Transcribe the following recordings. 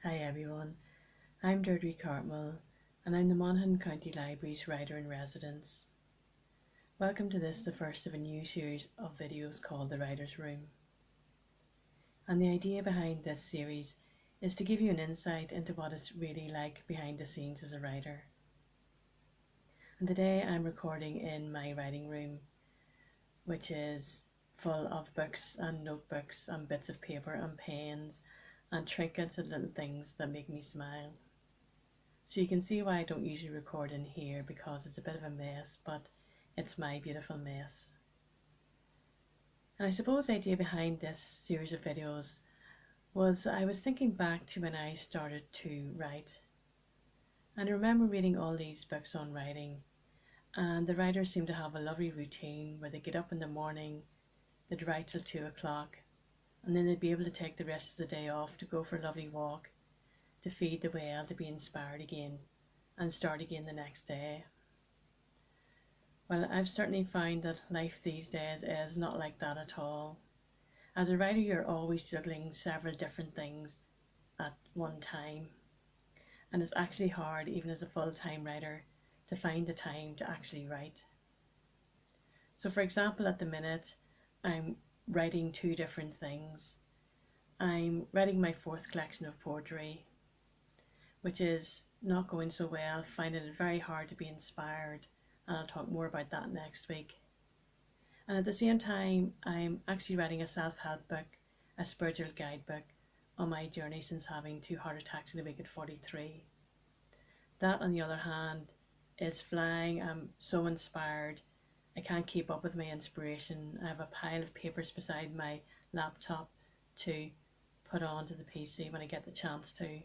Hi everyone, I'm Deirdre Cartmill and I'm the Monaghan County Libraries Writer in Residence. Welcome to this, the first of a new series of videos called The Writer's Room. And the idea behind this series is to give you an insight into what it's really like behind the scenes as a writer. And today I'm recording in my writing room, which is full of books and notebooks and bits of paper and pens and trinkets and little things that make me smile. So you can see why I don't usually record in here, because it's a bit of a mess, but it's my beautiful mess. And I suppose the idea behind this series of videos was I was thinking back to when I started to write. And I remember reading all these books on writing, and the writers seem to have a lovely routine where they get up in the morning, they'd write till 2 o'clock, and then they'd be able to take the rest of the day off to go for a lovely walk, to feed the well, to be inspired again and start again the next day. Well, I've certainly found that life these days is not like that at all. As a writer, you're always juggling several different things at one time, and it's actually hard, even as a full-time writer, to find the time to actually write. So for example, at the minute I'm writing two different things. I'm writing my 4th collection of poetry, which is not going so well, finding it very hard to be inspired, and I'll talk more about that next week. And at the same time, I'm actually writing a self-help book, a spiritual guidebook on my journey since having 2 heart attacks in the week at 43. That, on the other hand, is flying. I'm so inspired. I can't keep up with my inspiration. I have a pile of papers beside my laptop to put onto the PC when I get the chance to.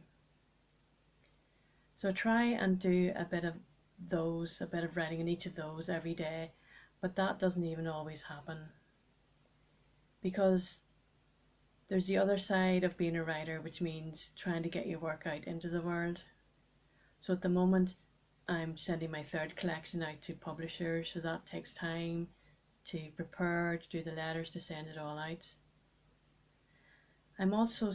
So try and do a bit of writing in each of those every day, but that doesn't even always happen, because there's the other side of being a writer, which means trying to get your work out into the world. So at the moment I'm sending my 3rd collection out to publishers, so that takes time to prepare, to do the letters, to send it all out. I'm also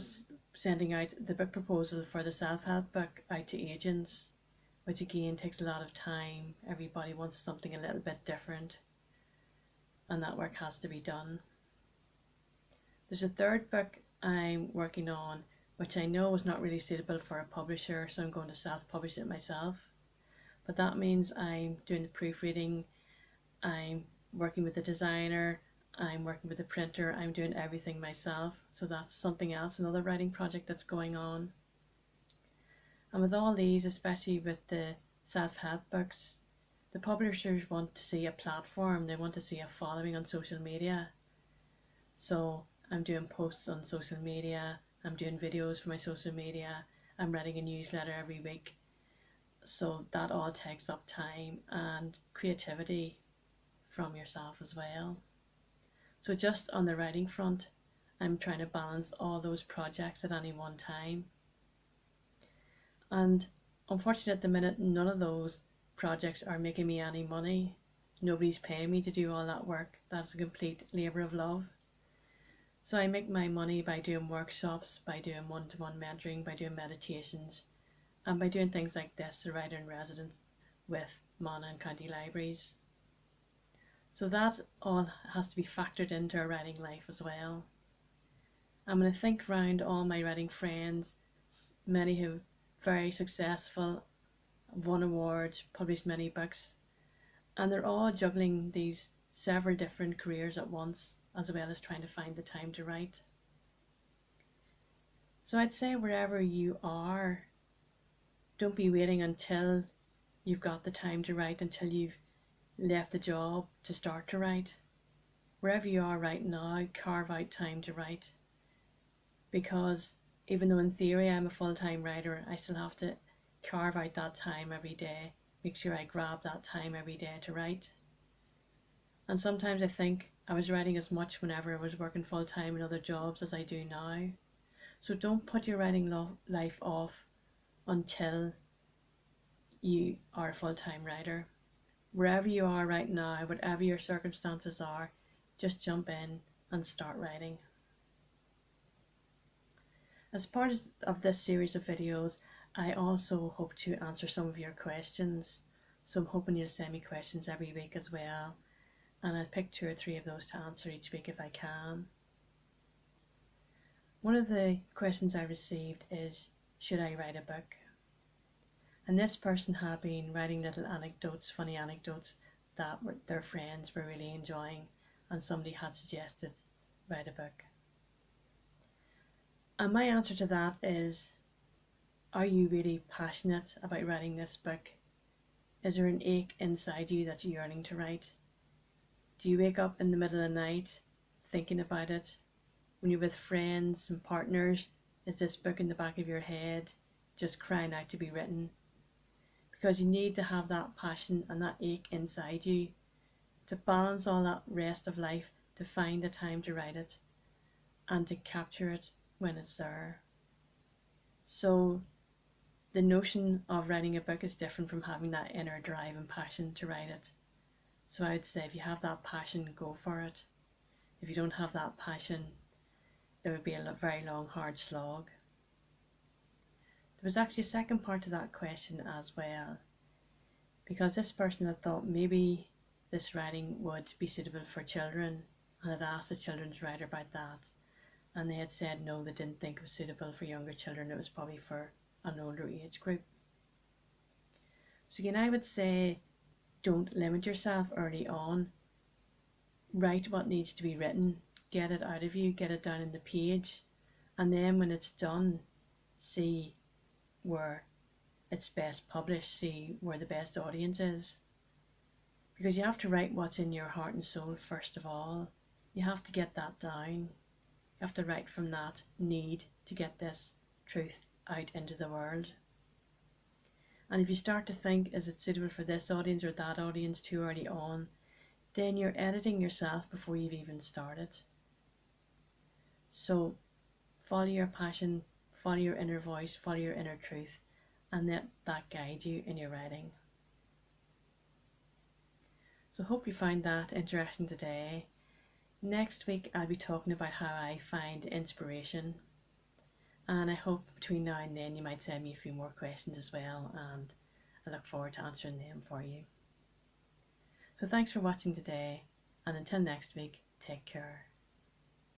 sending out the book proposal for the self-help book out to agents, which again takes a lot of time. Everybody wants something a little bit different, and that work has to be done. There's a 3rd book I'm working on, which I know is not really suitable for a publisher, so I'm going to self-publish it myself. But that means I'm doing the proofreading, I'm working with the designer, I'm working with the printer, I'm doing everything myself. So that's something else, another writing project that's going on. And with all these, especially with the self-help books, the publishers want to see a platform, they want to see a following on social media. So I'm doing posts on social media, I'm doing videos for my social media, I'm writing a newsletter every week. So that all takes up time and creativity from yourself as well. So just on the writing front, I'm trying to balance all those projects at any one time. And unfortunately at the minute, none of those projects are making me any money. Nobody's paying me to do all that work. That's a complete labour of love. So I make my money by doing workshops, by doing one-to-one mentoring, by doing meditations, and by doing things like this, the Writer in Residence with Monaghan County Libraries. So that all has to be factored into our writing life as well. I'm going to think around all my writing friends, many who are very successful, won awards, published many books, and they're all juggling these several different careers at once, as well as trying to find the time to write. So I'd say wherever you are, don't be waiting until you've got the time to write, until you've left the job to start to write. Wherever you are right now, carve out time to write. Because even though in theory I'm a full-time writer, I still have to carve out that time every day, make sure I grab that time every day to write. And sometimes I think I was writing as much whenever I was working full-time in other jobs as I do now. So don't put your writing life off until you are a full-time writer. Wherever you are right now, whatever your circumstances are, just jump in and start writing. As part of this series of videos, I also hope to answer some of your questions. So I'm hoping you'll send me questions every week as well, and I'll pick 2 or 3 of those to answer each week if I can. One of the questions I received is, should I write a book? And this person had been writing little anecdotes, funny anecdotes that their friends were really enjoying, and somebody had suggested write a book. And my answer to that is, are you really passionate about writing this book? Is there an ache inside you that's yearning to write? Do you wake up in the middle of the night thinking about it? When you're with friends and partners, is this book in the back of your head just crying out to be written? Because you need to have that passion and that ache inside you to balance all that rest of life, to find the time to write it and to capture it when it's there. So the notion of writing a book is different from having that inner drive and passion to write it. So I would say if you have that passion, go for it. If you don't have that passion, it would be a very long, hard slog. There was actually a second part to that question as well, because this person had thought maybe this writing would be suitable for children, and had asked a children's writer about that, and they had said no, they didn't think it was suitable for younger children, it was probably for an older age group. So again, I would say don't limit yourself early on. Write what needs to be written, get it out of you, get it down on the page, and then when it's done, see where it's best published, see where the best audience is. Because you have to write what's in your heart and soul first of all. You have to get that down. You have to write from that need to get this truth out into the world. And if you start to think, is it suitable for this audience or that audience too early on, then you're editing yourself before you've even started. So follow your passion, follow your inner voice, follow your inner truth, and let that guide you in your writing. So hope you find that interesting today. Next week I'll be talking about how I find inspiration, and I hope between now and then you might send me a few more questions as well, and I look forward to answering them for you. So thanks for watching today, and until next week, take care.